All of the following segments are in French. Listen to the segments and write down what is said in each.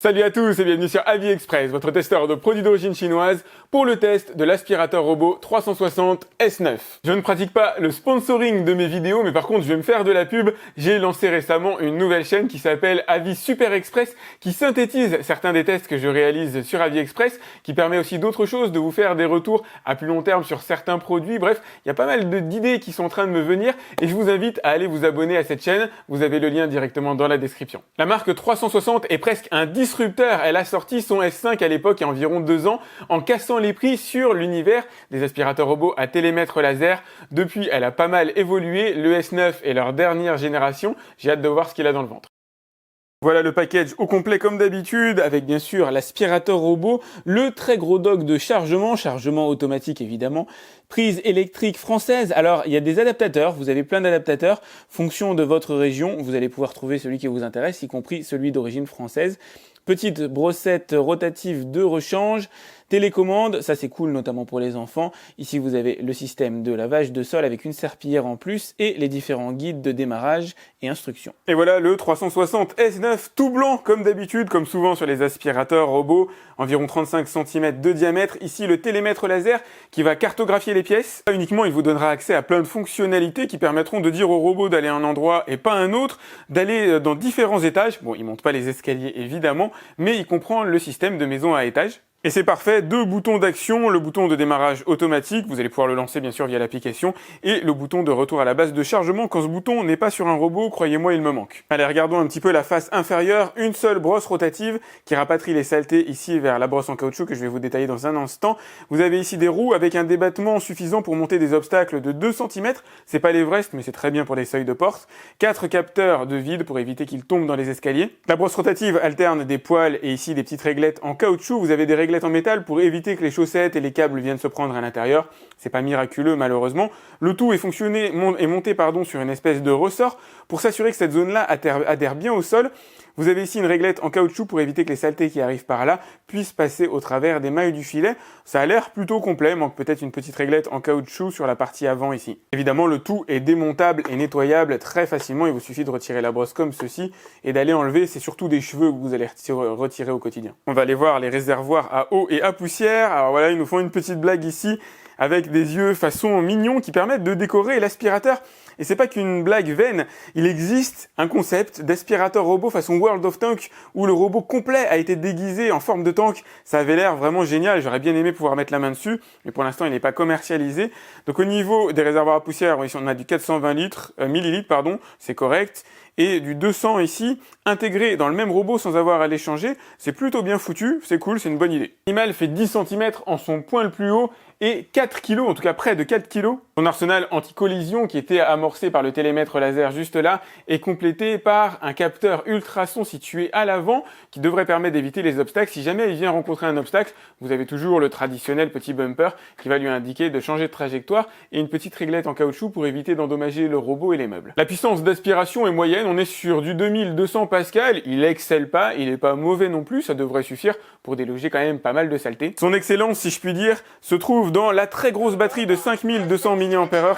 Salut à tous et bienvenue sur AviExpress, votre testeur de produits d'origine chinoise pour le test de l'aspirateur robot 360 S9. Je ne pratique pas le sponsoring de mes vidéos, mais par contre je vais me faire de la pub. J'ai lancé récemment une nouvelle chaîne qui s'appelle Avi Super Express, qui synthétise certains des tests que je réalise sur AviExpress, qui permet aussi d'autres choses, de vous faire des retours à plus long terme sur certains produits. Bref, il y a pas mal d'idées qui sont en train de me venir et je vous invite à aller vous abonner à cette chaîne. Vous avez le lien directement dans la description. La marque 360 est presque un disrupteur. Elle a sorti son S5 à l'époque, il y a environ 2 ans, en cassant les prix sur l'univers des aspirateurs robots à télémètre laser. Depuis, elle a pas mal évolué. Le S9 est leur dernière génération. J'ai hâte de voir ce qu'il a dans le ventre. Voilà le package au complet comme d'habitude, avec bien sûr l'aspirateur robot, le très gros dock de chargement automatique évidemment, prise électrique française. Alors il y a des adaptateurs, vous avez plein d'adaptateurs, fonction de votre région, vous allez pouvoir trouver celui qui vous intéresse, y compris celui d'origine française. Petite brossette rotative de rechange, télécommande, ça c'est cool notamment pour les enfants. Ici vous avez le système de lavage de sol avec une serpillière en plus et les différents guides de démarrage et instructions. Et voilà le 360 S9 tout blanc comme d'habitude, comme souvent sur les aspirateurs robots, environ 35 cm de diamètre. Ici le télémètre laser qui va cartographier les pièces. Là, uniquement il vous donnera accès à plein de fonctionnalités qui permettront de dire au robot d'aller à un endroit et pas à un autre, d'aller dans différents étages. Bon, il monte pas les escaliers évidemment, mais il comprend le système de maison à étage. Et c'est parfait, 2 boutons d'action, le bouton de démarrage automatique, vous allez pouvoir le lancer bien sûr via l'application, et le bouton de retour à la base de chargement quand ce bouton n'est pas sur un robot, croyez-moi il me manque. Allez, regardons un petit peu la face inférieure, une seule brosse rotative qui rapatrie les saletés ici vers la brosse en caoutchouc que je vais vous détailler dans un instant. Vous avez ici des roues avec un débattement suffisant pour monter des obstacles de 2 cm, c'est pas l'Everest mais c'est très bien pour les seuils de porte. 4 capteurs de vide pour éviter qu'ils tombent dans les escaliers. La brosse rotative alterne des poils et ici des petites réglettes en caoutchouc, vous avez des réglettes en métal pour éviter que les chaussettes et les câbles viennent se prendre à l'intérieur. C'est pas miraculeux malheureusement. Le tout est monté sur une espèce de ressort pour s'assurer que cette zone-là adhère bien au sol. Vous avez ici une réglette en caoutchouc pour éviter que les saletés qui arrivent par là puissent passer au travers des mailles du filet. Ça a l'air plutôt complet, manque peut-être une petite réglette en caoutchouc sur la partie avant ici. Évidemment, le tout est démontable et nettoyable très facilement. Il vous suffit de retirer la brosse comme ceci et d'aller enlever. C'est surtout des cheveux que vous allez retirer au quotidien. On va aller voir les réservoirs à eau et à poussière. Alors voilà, ils nous font une petite blague ici avec des yeux façon mignon qui permettent de décorer l'aspirateur. Et c'est pas qu'une blague vaine, il existe un concept d'aspirateur robot façon World of Tank où le robot complet a été déguisé en forme de tank. Ça avait l'air vraiment génial, j'aurais bien aimé pouvoir mettre la main dessus, mais pour l'instant il n'est pas commercialisé. Donc au niveau des réservoirs à poussière, ici on a du 420 millilitres, c'est correct. Et du 200 ici, intégré dans le même robot sans avoir à les changer, c'est plutôt bien foutu, c'est cool, c'est une bonne idée. L'animal fait 10 cm en son point le plus haut et 4 kg, en tout cas près de 4 kg. Son arsenal anti-collision qui était amorcé par le télémètre laser juste là est complété par un capteur ultrason situé à l'avant qui devrait permettre d'éviter les obstacles. Si jamais il vient rencontrer un obstacle, vous avez toujours le traditionnel petit bumper qui va lui indiquer de changer de trajectoire et une petite réglette en caoutchouc pour éviter d'endommager le robot et les meubles. La puissance d'aspiration est moyenne, on est sur du 2200 pascal, il excelle pas, il est pas mauvais non plus, ça devrait suffire pour déloger quand même pas mal de saleté. Son excellence, si je puis dire, se trouve dans la très grosse batterie de 5200 mAh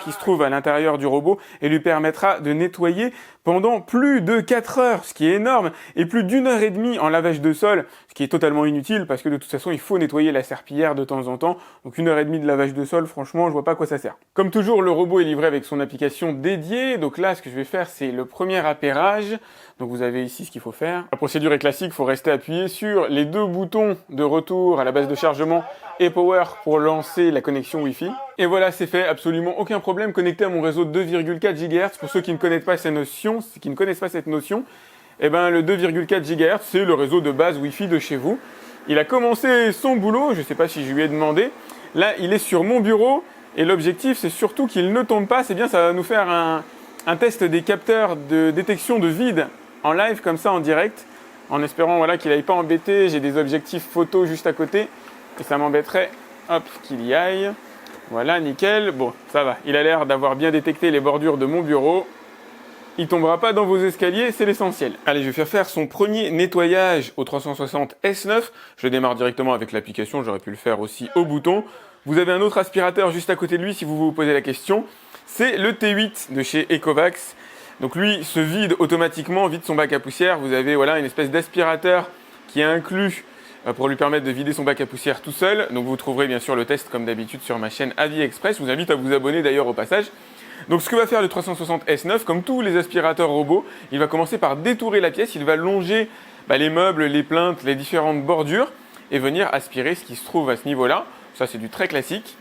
qui se trouve à l'intérieur du robot et lui permettra de nettoyer pendant plus de 4 heures, ce qui est énorme, et plus d'1 heure et demie en lavage de sol, ce qui est totalement inutile parce que de toute façon il faut nettoyer la serpillière de temps en temps, donc 1 heure et demie de lavage de sol, franchement je vois pas à quoi ça sert. Comme toujours, le robot est livré avec son application dédiée, donc là ce que je vais faire c'est le premier appairage, donc vous avez ici ce qu'il faut faire. La procédure est classique, il faut rester appuyé sur les 2 boutons de retour à la base de chargement et power pour lancer la connexion Wi-Fi. Et voilà, c'est fait, absolument aucun problème, connecté à mon réseau de 2,4 GHz. Pour ceux qui ne connaissent pas cette notion, eh ben, le 2,4 GHz, c'est le réseau de base Wi-Fi de chez vous. Il a commencé son boulot, je ne sais pas si je lui ai demandé. Là, il est sur mon bureau, et l'objectif, c'est surtout qu'il ne tombe pas. C'est bien, ça va nous faire un test des capteurs de détection de vide en live, comme ça, en direct, en espérant voilà, qu'il n'aille pas embêter. J'ai des objectifs photo juste à côté, et ça m'embêterait, hop, qu'il y aille. Voilà, nickel. Bon, ça va. Il a l'air d'avoir bien détecté les bordures de mon bureau. Il tombera pas dans vos escaliers, c'est l'essentiel. Allez, je vais faire son premier nettoyage au 360 S9. Je le démarre directement avec l'application, j'aurais pu le faire aussi au bouton. Vous avez un autre aspirateur juste à côté de lui si vous vous posez la question. C'est le T8 de chez Ecovacs. Donc lui se vide automatiquement, vide son bac à poussière. Vous avez voilà, une espèce d'aspirateur qui est inclus pour lui permettre de vider son bac à poussière tout seul. Donc vous trouverez bien sûr le test comme d'habitude sur ma chaîne Avis Express. Je vous invite à vous abonner d'ailleurs au passage. Donc ce que va faire le 360 S9, comme tous les aspirateurs robots, il va commencer par détourer la pièce, il va longer les meubles, les plinthes, les différentes bordures et venir aspirer ce qui se trouve à ce niveau-là. Ça c'est du très classique.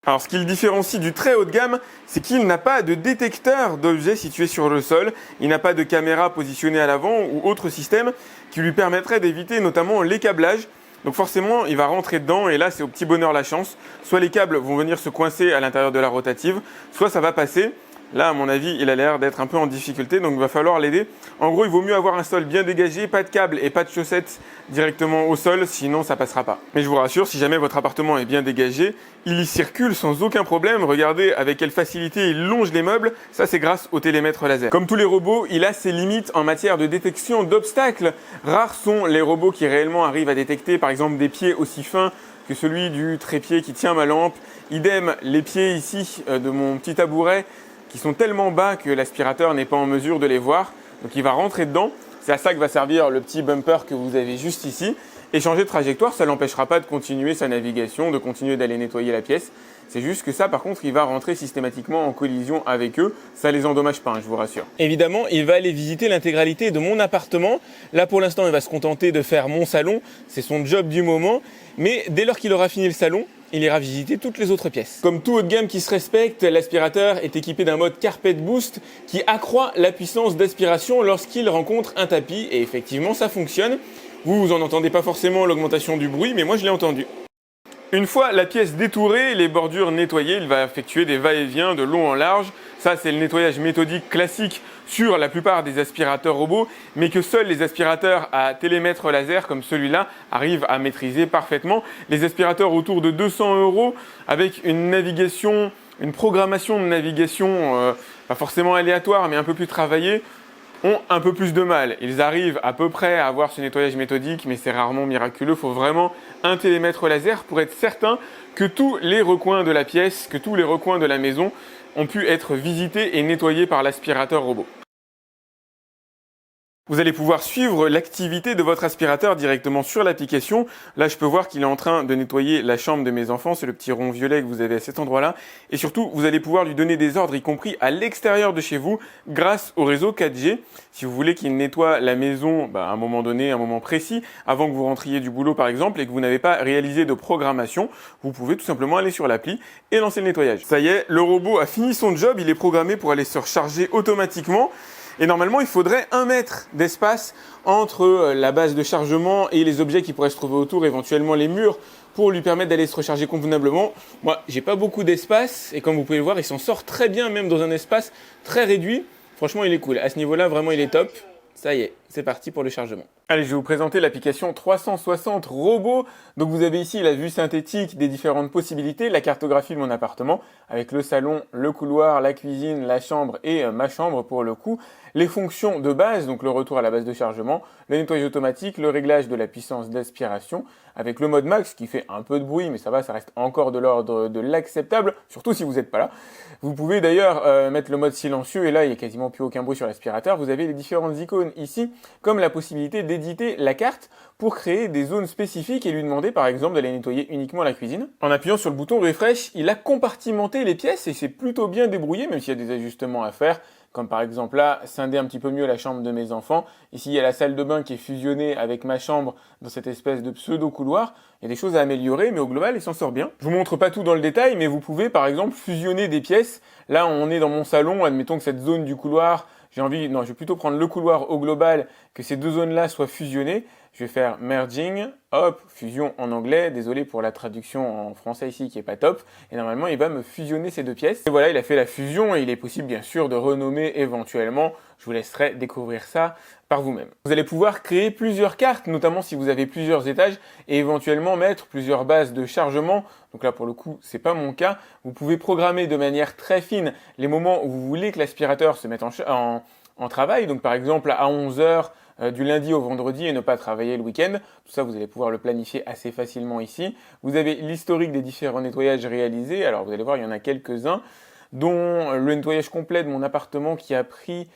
Alors ce qui le différencie du très haut de gamme, c'est qu'il n'a pas de détecteur d'objets situés sur le sol, il n'a pas de caméra positionnée à l'avant ou autre système qui lui permettrait d'éviter notamment les câblages. Donc forcément, il va rentrer dedans et là, c'est au petit bonheur la chance. Soit les câbles vont venir se coincer à l'intérieur de la rotative, soit ça va passer. Là, à mon avis, il a l'air d'être un peu en difficulté, donc il va falloir l'aider. En gros, il vaut mieux avoir un sol bien dégagé, pas de câbles et pas de chaussettes directement au sol, sinon ça passera pas. Mais je vous rassure, si jamais votre appartement est bien dégagé, il y circule sans aucun problème. Regardez avec quelle facilité il longe les meubles, ça c'est grâce au télémètre laser. Comme tous les robots, il a ses limites en matière de détection d'obstacles. Rares sont les robots qui réellement arrivent à détecter par exemple des pieds aussi fins que celui du trépied qui tient ma lampe. Idem, les pieds ici de mon petit tabouret qui sont tellement bas que l'aspirateur n'est pas en mesure de les voir. Donc il va rentrer dedans. C'est à ça que va servir le petit bumper que vous avez juste ici. Et changer de trajectoire, ça ne l'empêchera pas de continuer sa navigation, de continuer d'aller nettoyer la pièce. C'est juste que ça, par contre, il va rentrer systématiquement en collision avec eux. Ça les endommage pas, je vous rassure. Évidemment, il va aller visiter l'intégralité de mon appartement. Là, pour l'instant, il va se contenter de faire mon salon. C'est son job du moment. Mais dès lors qu'il aura fini le salon, il ira visiter toutes les autres pièces. Comme tout haut de gamme qui se respecte, l'aspirateur est équipé d'un mode Carpet Boost qui accroît la puissance d'aspiration lorsqu'il rencontre un tapis. Et effectivement, ça fonctionne. Vous en entendez pas forcément l'augmentation du bruit, mais moi je l'ai entendu. Une fois la pièce détourée, les bordures nettoyées, il va effectuer des va-et-vient de long en large. Ça, c'est le nettoyage méthodique classique sur la plupart des aspirateurs robots, mais que seuls les aspirateurs à télémètre laser comme celui-là arrivent à maîtriser parfaitement. Les aspirateurs autour de 200 € avec une navigation, une programmation de navigation pas forcément aléatoire, mais un peu plus travaillée, ont un peu plus de mal. Ils arrivent à peu près à avoir ce nettoyage méthodique, mais c'est rarement miraculeux. Il faut vraiment un télémètre laser pour être certain que tous les recoins de la pièce, que tous les recoins de la maison ont pu être visités et nettoyés par l'aspirateur robot. Vous allez pouvoir suivre l'activité de votre aspirateur directement sur l'application. Là, je peux voir qu'il est en train de nettoyer la chambre de mes enfants. C'est le petit rond violet que vous avez à cet endroit-là. Et surtout, vous allez pouvoir lui donner des ordres, y compris à l'extérieur de chez vous, grâce au réseau 4G. Si vous voulez qu'il nettoie la maison à un moment donné, à un moment précis, avant que vous rentriez du boulot par exemple, et que vous n'avez pas réalisé de programmation, vous pouvez tout simplement aller sur l'appli et lancer le nettoyage. Ça y est, le robot a fini son job. Il est programmé pour aller se recharger automatiquement. Et normalement, il faudrait 1 mètre d'espace entre la base de chargement et les objets qui pourraient se trouver autour, éventuellement les murs, pour lui permettre d'aller se recharger convenablement. Moi, j'ai pas beaucoup d'espace et comme vous pouvez le voir, il s'en sort très bien, même dans un espace très réduit. Franchement, il est cool. À ce niveau-là, vraiment, il est top. Ça y est, c'est parti pour le chargement. Allez, je vais vous présenter l'application 360 Robots. Donc vous avez ici la vue synthétique des différentes possibilités, la cartographie de mon appartement, avec le salon, le couloir, la cuisine, la chambre et ma chambre pour le coup. Les fonctions de base, donc le retour à la base de chargement, le nettoyage automatique, le réglage de la puissance d'aspiration, avec le mode max qui fait un peu de bruit, mais ça va, ça reste encore de l'ordre de l'acceptable, surtout si vous n'êtes pas là. Vous pouvez d'ailleurs mettre le mode silencieux, et là il n'y a quasiment plus aucun bruit sur l'aspirateur. Vous avez les différentes icônes ici, comme la possibilité d'éditer la carte pour créer des zones spécifiques et lui demander par exemple d'aller nettoyer uniquement la cuisine. En appuyant sur le bouton refresh, il a compartimenté les pièces et c'est plutôt bien débrouillé, même s'il y a des ajustements à faire. Comme par exemple là, scinder un petit peu mieux la chambre de mes enfants. Ici, il y a la salle de bain qui est fusionnée avec ma chambre dans cette espèce de pseudo-couloir. Il y a des choses à améliorer, mais au global, il s'en sort bien. Je vous montre pas tout dans le détail, mais vous pouvez par exemple fusionner des pièces. Là, on est dans mon salon, admettons que cette zone du couloir, je vais plutôt prendre le couloir au global, que ces deux zones-là soient fusionnées. Je vais faire merging, hop, fusion en anglais, désolé pour la traduction en français ici qui est pas top, et normalement il va me fusionner ces deux pièces. Et voilà, il a fait la fusion et il est possible bien sûr de renommer éventuellement, je vous laisserai découvrir ça par vous-même. Vous allez pouvoir créer plusieurs cartes, notamment si vous avez plusieurs étages, et éventuellement mettre plusieurs bases de chargement. Donc là pour le coup, c'est pas mon cas. Vous pouvez programmer de manière très fine les moments où vous voulez que l'aspirateur se mette en travail, donc par exemple à 11 h du lundi au vendredi et ne pas travailler le week-end. Tout ça, vous allez pouvoir le planifier assez facilement ici. Vous avez l'historique des différents nettoyages réalisés. Alors, vous allez voir, il y en a quelques-uns, dont le nettoyage complet de mon appartement qui a pris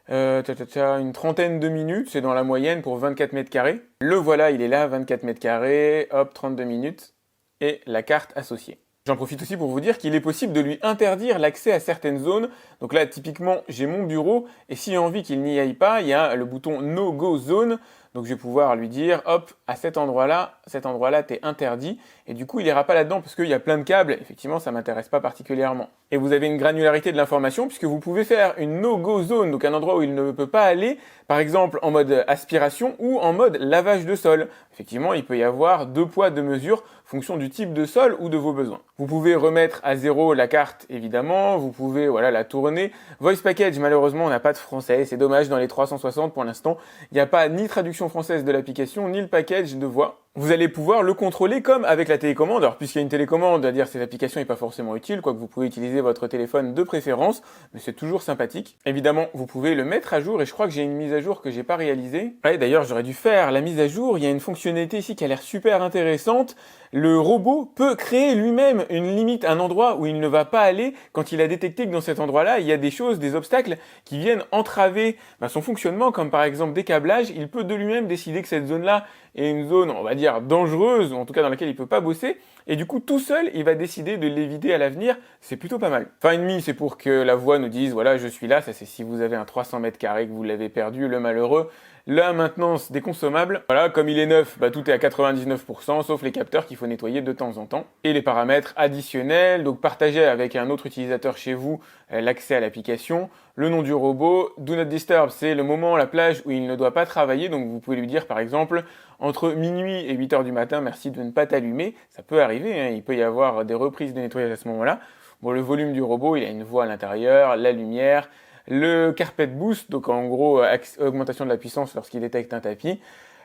une trentaine de minutes, c'est dans la moyenne pour 24 mètres carrés. Le voilà, il est là, 24 mètres carrés, hop, 32 minutes, et la carte associée. J'en profite aussi pour vous dire qu'il est possible de lui interdire l'accès à certaines zones. Donc là, typiquement, j'ai mon bureau, et s'il a envie qu'il n'y aille pas, il y a le bouton No Go Zone. Donc je vais pouvoir lui dire, hop, à cet endroit-là, t'es interdit. Et du coup, il ira pas là-dedans parce qu'il y a plein de câbles. Effectivement, ça m'intéresse pas particulièrement. Et vous avez une granularité de l'information puisque vous pouvez faire une no-go zone, donc un endroit où il ne peut pas aller, par exemple en mode aspiration ou en mode lavage de sol. Effectivement, il peut y avoir 2 poids, 2 mesures, fonction du type de sol ou de vos besoins. Vous pouvez remettre à 0 la carte, évidemment. Vous pouvez, voilà, la tourner. Voice Package, malheureusement, on n'a pas de français. C'est dommage, dans les 360, pour l'instant, il n'y a pas ni traduction française de l'application, ni le package de voix. Vous allez pouvoir le contrôler comme avec la télécommande. Alors, puisqu'il y a une télécommande, à dire cette application n'est pas forcément utile, quoique vous pouvez utiliser votre téléphone de préférence, mais c'est toujours sympathique. Évidemment, vous pouvez le mettre à jour, et je crois que j'ai une mise à jour que j'ai pas réalisée. Ouais, d'ailleurs, j'aurais dû faire la mise à jour. Il y a une fonctionnalité ici qui a l'air super intéressante. Le robot peut créer lui-même une limite, un endroit où il ne va pas aller quand il a détecté que dans cet endroit-là, il y a des choses, des obstacles qui viennent entraver son fonctionnement, comme par exemple des câblages. Il peut de lui-même décider que cette zone-là est une zone, on va dire, dangereuse, ou en tout cas dans laquelle il peut pas bosser, et du coup, tout seul, il va décider de l'éviter à l'avenir. C'est plutôt pas mal. Fin et demi, c'est pour que la voix nous dise, voilà, je suis là. Ça, c'est si vous avez un 300 mètres carrés, que vous l'avez perdu, le malheureux. La maintenance des consommables, voilà, comme il est neuf, tout est à 99%, sauf les capteurs qu'il faut nettoyer de temps en temps. Et les paramètres additionnels, donc partagez avec un autre utilisateur chez vous l'accès à l'application. Le nom du robot, Do Not Disturb, c'est le moment, la plage où il ne doit pas travailler, donc vous pouvez lui dire par exemple, entre minuit et 8 heures du matin, merci de ne pas t'allumer. Ça peut arriver, hein, il peut y avoir des reprises de nettoyage à ce moment-là. Bon, le volume du robot, il a une voix à l'intérieur, la lumière, le carpet boost, donc en gros augmentation de la puissance lorsqu'il détecte un tapis,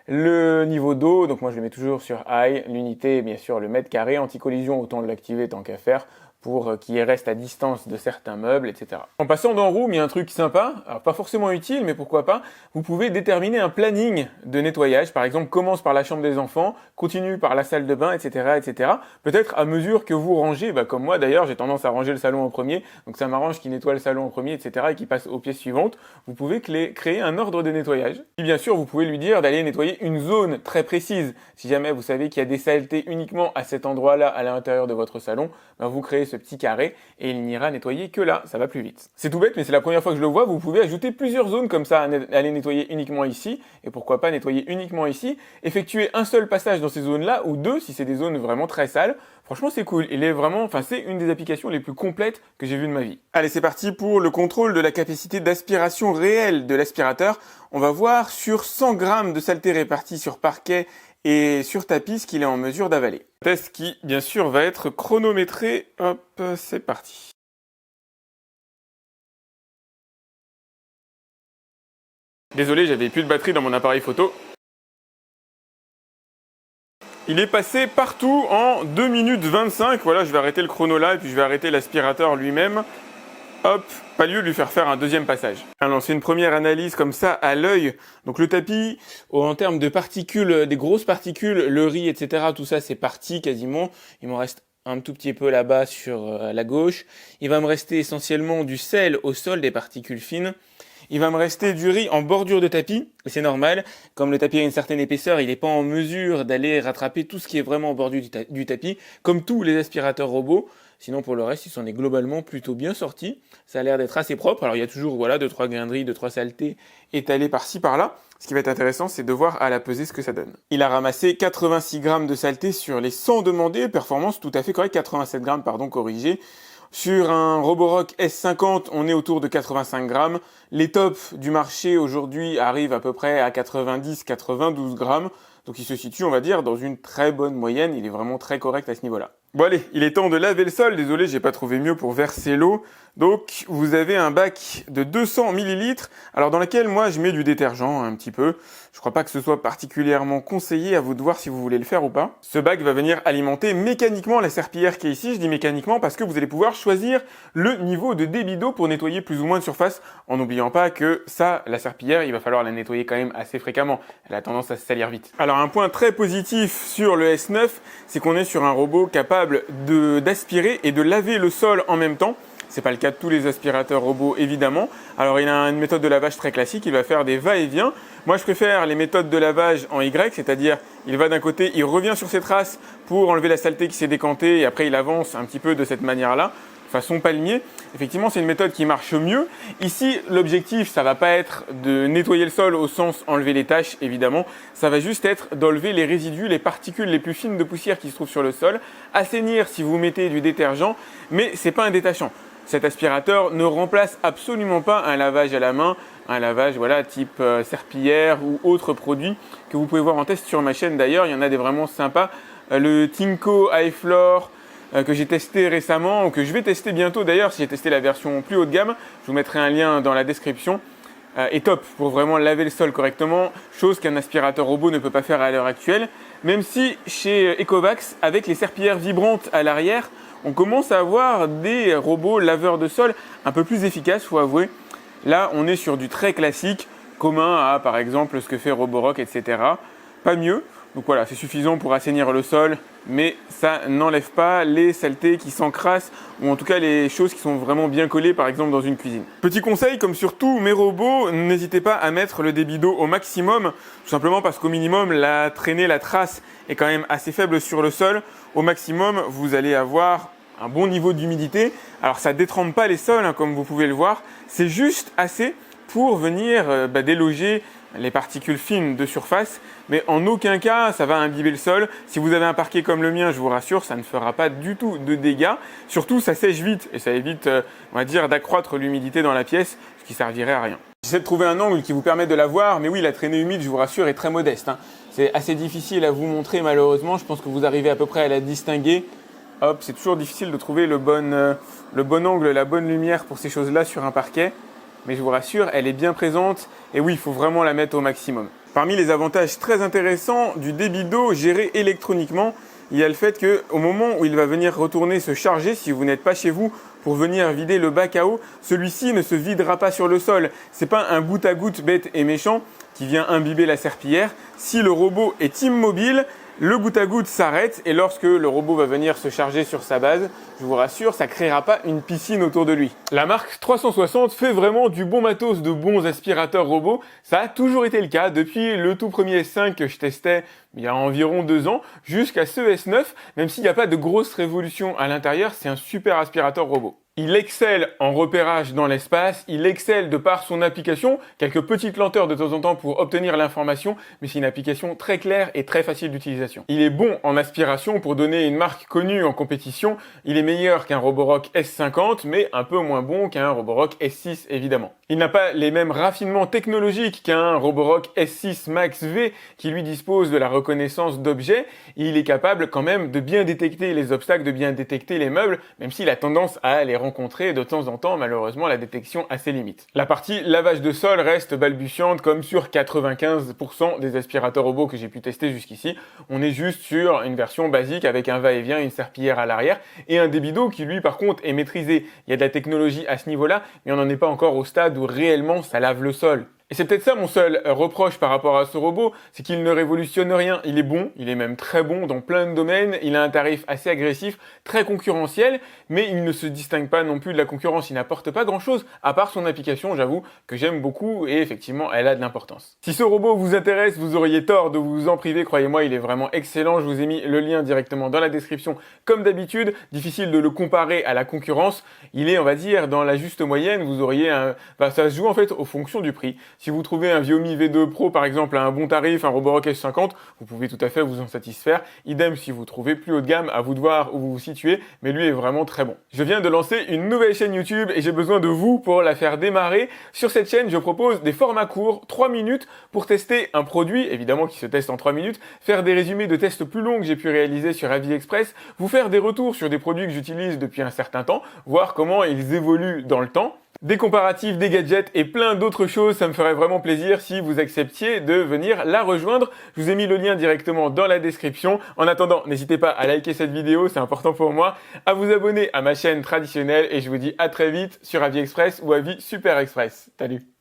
le niveau d'eau, donc moi je le mets toujours sur high, l'unité bien sûr le mètre carré, anti-collision autant de l'activer tant qu'à faire, pour qu'il reste à distance de certains meubles, etc. En passant dans Room, il y a un truc sympa, alors pas forcément utile, mais pourquoi pas, vous pouvez déterminer un planning de nettoyage, par exemple commence par la chambre des enfants, continue par la salle de bain, etc., etc. Peut-être à mesure que vous rangez, comme moi d'ailleurs, j'ai tendance à ranger le salon en premier, donc ça m'arrange qu'il nettoie le salon en premier, etc., et qu'il passe aux pièces suivantes. Vous pouvez créer un ordre de nettoyage. Et bien sûr, vous pouvez lui dire d'aller nettoyer une zone très précise. Si jamais vous savez qu'il y a des saletés uniquement à cet endroit-là, à l'intérieur de votre salon, vous créez ce petit carré et il n'ira nettoyer que là, ça va plus vite. C'est tout bête, mais c'est la première fois que je le vois. Vous pouvez ajouter plusieurs zones comme ça, aller nettoyer uniquement ici, et pourquoi pas nettoyer uniquement ici, effectuer un seul passage dans ces zones-là, ou 2 si c'est des zones vraiment très sales. Franchement, c'est cool. C'est une des applications les plus complètes que j'ai vues de ma vie. Allez, c'est parti pour le contrôle de la capacité d'aspiration réelle de l'aspirateur. On va voir sur 100 grammes de saleté répartie sur parquet et sur tapis ce qu'il est en mesure d'avaler. Test qui, bien sûr, va être chronométré. Hop, c'est parti. Désolé, j'avais plus de batterie dans mon appareil photo. Il est passé partout en 2 minutes 25. Voilà, je vais arrêter le chrono là et puis je vais arrêter l'aspirateur lui-même. Hop, pas lieu de lui faire un deuxième passage. Alors c'est une première analyse comme ça à l'œil. Donc le tapis, en termes de particules, des grosses particules, le riz, etc., tout ça c'est parti quasiment. Il m'en reste un tout petit peu là-bas sur la gauche. Il va me rester essentiellement du sel au sol, des particules fines. Il va me rester du riz en bordure de tapis, et c'est normal, comme le tapis a une certaine épaisseur, il n'est pas en mesure d'aller rattraper tout ce qui est vraiment en bordure du tapis, comme tous les aspirateurs robots. Sinon pour le reste, ils s'en est globalement plutôt bien sortis. Ça a l'air d'être assez propre. Alors il y a toujours 2-3 grains de riz, 2-3 saletés étalées par-ci par-là. Ce qui va être intéressant, c'est de voir à la pesée ce que ça donne. Il a ramassé 86 grammes de saleté sur les 100 demandés, performance tout à fait correcte, 87 grammes corrigé. Sur un Roborock S50, on est autour de 85 grammes. Les tops du marché aujourd'hui arrivent à peu près à 90-92 grammes. Donc il se situe, on va dire, dans une très bonne moyenne. Il est vraiment très correct à ce niveau-là. Bon allez, il est temps de laver le sol. Désolé, j'ai pas trouvé mieux pour verser l'eau. Donc vous avez un bac de 200 ml, alors dans lequel moi je mets du détergent un petit peu. Je crois pas que ce soit particulièrement conseillé, à vous de voir si vous voulez le faire ou pas. Ce bac va venir alimenter mécaniquement la serpillière qui est ici. Je dis mécaniquement parce que vous allez pouvoir choisir le niveau de débit d'eau pour nettoyer plus ou moins de surface, en n'oubliant pas que ça, la serpillière, il va falloir la nettoyer quand même assez fréquemment. Elle a tendance à se salir vite. Alors un point très positif sur le S9, c'est qu'on est sur un robot capable d'aspirer et de laver le sol en même temps. C'est pas le cas de tous les aspirateurs robots évidemment. Alors il a une méthode de lavage très classique, il va faire des va-et-vient. Moi je préfère les méthodes de lavage en Y, c'est-à-dire il va d'un côté, il revient sur ses traces pour enlever la saleté qui s'est décantée et après il avance un petit peu de cette manière-là, façon palmier. Effectivement, c'est une méthode qui marche mieux. Ici, l'objectif, ça va pas être de nettoyer le sol au sens enlever les taches, évidemment. Ça va juste être d'enlever les résidus, les particules les plus fines de poussière qui se trouvent sur le sol, assainir si vous mettez du détergent, mais c'est pas un détachant. Cet aspirateur ne remplace absolument pas un lavage à la main, un lavage voilà, type serpillière ou autre produit que vous pouvez voir en test sur ma chaîne d'ailleurs. Il y en a des vraiment sympas. Le Tinko iFlor, que j'ai testé récemment ou que je vais tester bientôt d'ailleurs si j'ai testé la version plus haut de gamme, je vous mettrai un lien dans la description, est top pour vraiment laver le sol correctement, chose qu'un aspirateur robot ne peut pas faire à l'heure actuelle, même si chez Ecovacs, avec les serpillères vibrantes à l'arrière, on commence à avoir des robots laveurs de sol un peu plus efficaces, faut avouer. Là, on est sur du très classique, commun à par exemple ce que fait Roborock, etc. Pas mieux. Donc voilà, c'est suffisant pour assainir le sol, mais ça n'enlève pas les saletés qui s'encrassent, ou en tout cas les choses qui sont vraiment bien collées, par exemple dans une cuisine. Petit conseil, comme sur tous mes robots, n'hésitez pas à mettre le débit d'eau au maximum, tout simplement parce qu'au minimum, la traînée, la trace est quand même assez faible sur le sol. Au maximum, vous allez avoir un bon niveau d'humidité. Alors ça détrempe pas les sols, hein, comme vous pouvez le voir, c'est juste assez pour venir déloger les particules fines de surface, mais en aucun cas ça va imbiber le sol. Si vous avez un parquet comme le mien, je vous rassure, ça ne fera pas du tout de dégâts. Surtout, ça sèche vite et ça évite, on va dire, d'accroître l'humidité dans la pièce, ce qui servirait à rien. J'essaie de trouver un angle qui vous permet de la voir, mais oui, la traînée humide, je vous rassure, est très modeste, hein. C'est assez difficile à vous montrer malheureusement, je pense que vous arrivez à peu près à la distinguer. Hop, c'est toujours difficile de trouver le bon angle, la bonne lumière pour ces choses-là sur un parquet. Mais je vous rassure, elle est bien présente et oui, il faut vraiment la mettre au maximum. Parmi les avantages très intéressants du débit d'eau géré électroniquement, il y a le fait qu'au moment où il va venir retourner se charger, si vous n'êtes pas chez vous pour venir vider le bac à eau, celui-ci ne se videra pas sur le sol. C'est pas un goutte à goutte bête et méchant qui vient imbiber la serpillière. Si le robot est immobile, le goutte à goutte s'arrête et lorsque le robot va venir se charger sur sa base, je vous rassure, ça ne créera pas une piscine autour de lui. La marque 360 fait vraiment du bon matos, de bons aspirateurs robots. Ça a toujours été le cas depuis le tout premier S5 que je testais il y a environ 2 ans jusqu'à ce S9, même s'il n'y a pas de grosse révolution à l'intérieur, c'est un super aspirateur robot. Il excelle en repérage dans l'espace, il excelle de par son application, quelques petites lenteurs de temps en temps pour obtenir l'information, mais c'est une application très claire et très facile d'utilisation. Il est bon en aspiration pour donner une marque connue en compétition, il est meilleur qu'un Roborock S50, mais un peu moins bon qu'un Roborock S6 évidemment. Il n'a pas les mêmes raffinements technologiques qu'un Roborock S6 Max V qui lui dispose de la reconnaissance d'objets, il est capable quand même de bien détecter les obstacles, de bien détecter les meubles, même s'il a tendance à les rencontrer de temps en temps, malheureusement, la détection a ses limites. La partie lavage de sol reste balbutiante comme sur 95% des aspirateurs robots que j'ai pu tester jusqu'ici. On est juste sur une version basique avec un va-et-vient, une serpillière à l'arrière et un débit d'eau qui lui par contre est maîtrisé. Il y a de la technologie à ce niveau-là, mais on n'en est pas encore au stade où réellement ça lave le sol. Et c'est peut-être ça mon seul reproche par rapport à ce robot, c'est qu'il ne révolutionne rien. Il est bon, il est même très bon dans plein de domaines, il a un tarif assez agressif, très concurrentiel, mais il ne se distingue pas non plus de la concurrence, il n'apporte pas grand-chose, à part son application, j'avoue, que j'aime beaucoup et effectivement, elle a de l'importance. Si ce robot vous intéresse, vous auriez tort de vous en priver, croyez-moi, il est vraiment excellent, je vous ai mis le lien directement dans la description, comme d'habitude, difficile de le comparer à la concurrence, il est, on va dire, dans la juste moyenne, vous auriez ça se joue en fait aux fonctions du prix. Si vous trouvez un Xiaomi V2 Pro par exemple à un bon tarif, un Roborock S50, vous pouvez tout à fait vous en satisfaire. Idem si vous trouvez plus haut de gamme, à vous de voir où vous vous situez, mais lui est vraiment très bon. Je viens de lancer une nouvelle chaîne YouTube et j'ai besoin de vous pour la faire démarrer. Sur cette chaîne, je propose des formats courts, 3 minutes, pour tester un produit, évidemment qui se teste en 3 minutes, faire des résumés de tests plus longs que j'ai pu réaliser sur AliExpress, vous faire des retours sur des produits que j'utilise depuis un certain temps, voir comment ils évoluent dans le temps. Des comparatifs, des gadgets et plein d'autres choses, ça me ferait vraiment plaisir si vous acceptiez de venir la rejoindre. Je vous ai mis le lien directement dans la description. En attendant, n'hésitez pas à liker cette vidéo, c'est important pour moi, à vous abonner à ma chaîne traditionnelle et je vous dis à très vite sur AviExpress ou Avis Super Express. Salut!